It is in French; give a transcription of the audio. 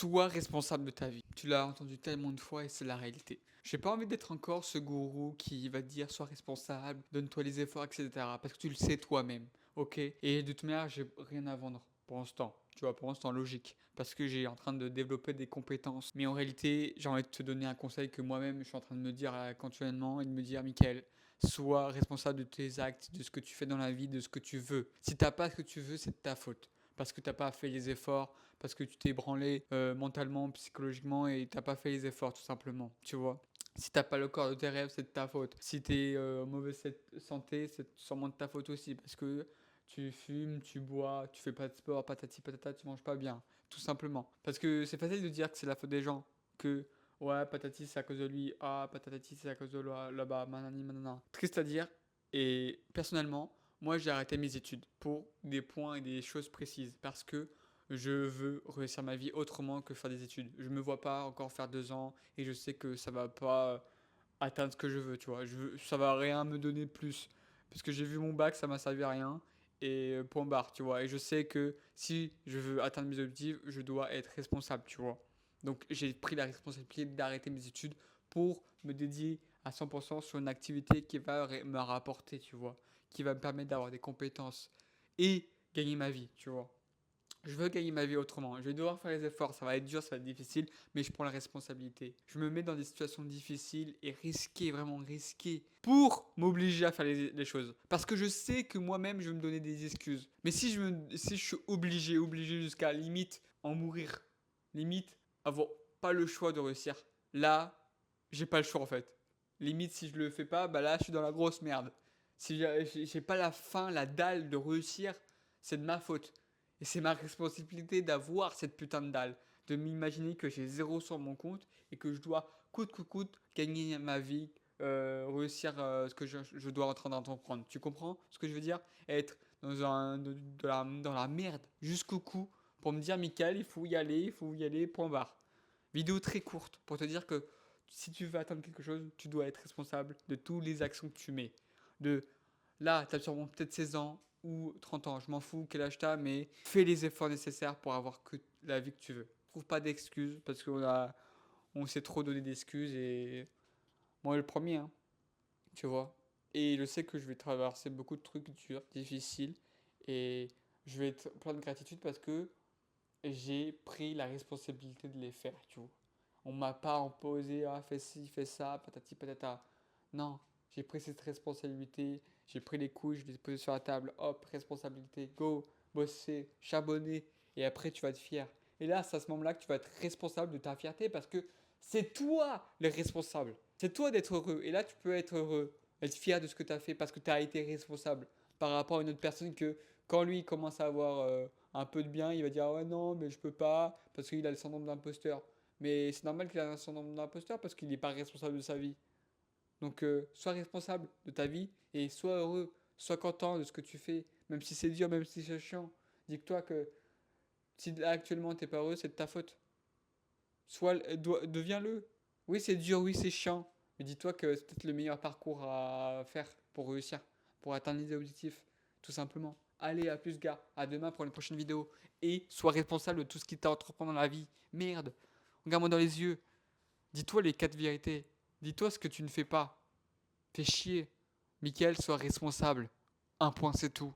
Sois responsable de ta vie. Tu l'as entendu tellement de fois et c'est la réalité. J'ai pas envie d'être encore ce gourou qui va te dire sois responsable, donne-toi les efforts, etc. Parce que tu le sais toi-même, ok? Et de toute manière, j'ai rien à vendre pour l'instant. Tu vois, pour l'instant, logique. Parce que j'ai en train de développer des compétences. Mais en réalité, j'ai envie de te donner un conseil que moi-même, je suis en train de me dire continuellement et de me dire, Michael, sois responsable de tes actes, de ce que tu fais dans la vie, de ce que tu veux. Si t'as pas ce que tu veux, c'est de ta faute. Parce que t'as pas fait les efforts, parce que tu t'es branlé mentalement, psychologiquement et t'as pas fait les efforts tout simplement, tu vois. Si t'as pas le corps de tes rêves, c'est de ta faute. Si t'es en mauvaise santé, c'est sûrement de ta faute aussi parce que tu fumes, tu bois, tu fais pas de sport, patati patata, tu manges pas bien, tout simplement. Parce que c'est facile de dire que c'est la faute des gens, que ouais, patati c'est à cause de lui, ah patati c'est à cause de là-bas, manani manana. Triste à dire et personnellement, moi j'ai arrêté mes études pour des points et des choses précises parce que je veux réussir ma vie autrement que faire des études. Je me vois pas encore faire 2 ans et je sais que ça va pas atteindre ce que je veux, tu vois. Ça va rien me donner de plus. Parce que j'ai vu mon bac, ça m'a servi à rien. Et point barre, tu vois. Et je sais que si je veux atteindre mes objectifs, je dois être responsable, tu vois. Donc j'ai pris la responsabilité d'arrêter mes études pour me dédier à 100% sur une activité qui va me rapporter, tu vois. Qui va me permettre d'avoir des compétences et gagner ma vie, tu vois. Je veux gagner ma vie autrement. Je vais devoir faire les efforts. Ça va être dur, ça va être difficile, mais je prends la responsabilité. Je me mets dans des situations difficiles et risquées, vraiment risquées, pour m'obliger à faire les choses. Parce que je sais que moi-même, je vais me donner des excuses. Mais si je suis obligé jusqu'à limite en mourir, limite avoir pas le choix de réussir, là, j'ai pas le choix en fait. Limite, si je le fais pas, bah là, je suis dans la grosse merde. Si j'ai pas la faim, la dalle de réussir, c'est de ma faute. Et c'est ma responsabilité d'avoir cette putain de dalle. De m'imaginer que j'ai zéro sur mon compte et que je dois coûte que coûte gagner ma vie, réussir ce que je dois en train d'entreprendre. Tu comprends ce que je veux dire? Être dans la merde jusqu'au cou pour me dire, Michael, il faut y aller, point barre. Vidéo très courte pour te dire que si tu veux atteindre quelque chose, tu dois être responsable de toutes les actions que tu mets. De là, tu as sûrement peut-être 16 ans ou 30 ans, je m'en fous quel âge tu as, mais fais les efforts nécessaires pour avoir que la vie que tu veux. Trouve pas d'excuses parce on s'est trop donné d'excuses et moi le premier, hein, tu vois. Et je sais que je vais traverser beaucoup de trucs durs, difficiles et je vais être plein de gratitude parce que j'ai pris la responsabilité de les faire, tu vois. On m'a pas imposé, ah, fais ci, fais ça, patati patata. Non, j'ai pris cette responsabilité, j'ai pris les couilles, je les ai posées sur la table, hop, responsabilité, go, bosser, charbonner, et après tu vas être fier. Et là, c'est à ce moment-là que tu vas être responsable de ta fierté parce que c'est toi le responsable. C'est toi d'être heureux. Et là, tu peux être heureux, être fier de ce que tu as fait parce que tu as été responsable par rapport à une autre personne que quand lui commence à avoir un peu de bien, il va dire ah ouais non mais je peux pas parce qu'il a le syndrome d'imposteur. Mais c'est normal qu'il ait un syndrome d'imposteur parce qu'il n'est pas responsable de sa vie. Donc sois responsable de ta vie et sois heureux, sois content de ce que tu fais, même si c'est dur, même si c'est chiant. Dis-toi que si là, actuellement t'es pas heureux, c'est de ta faute. Deviens-le. Oui c'est dur, oui c'est chiant, mais dis-toi que c'est peut-être le meilleur parcours à faire pour réussir, pour atteindre les objectifs, tout simplement. Allez, à plus gars, à demain pour une prochaine vidéo. Et sois responsable de tout ce qui t'a entrepris dans la vie. Merde, regarde-moi dans les yeux. Dis-toi les 4 vérités. Dis-toi ce que tu ne fais pas. Fais chier. Michael, sois responsable. Un point, c'est tout.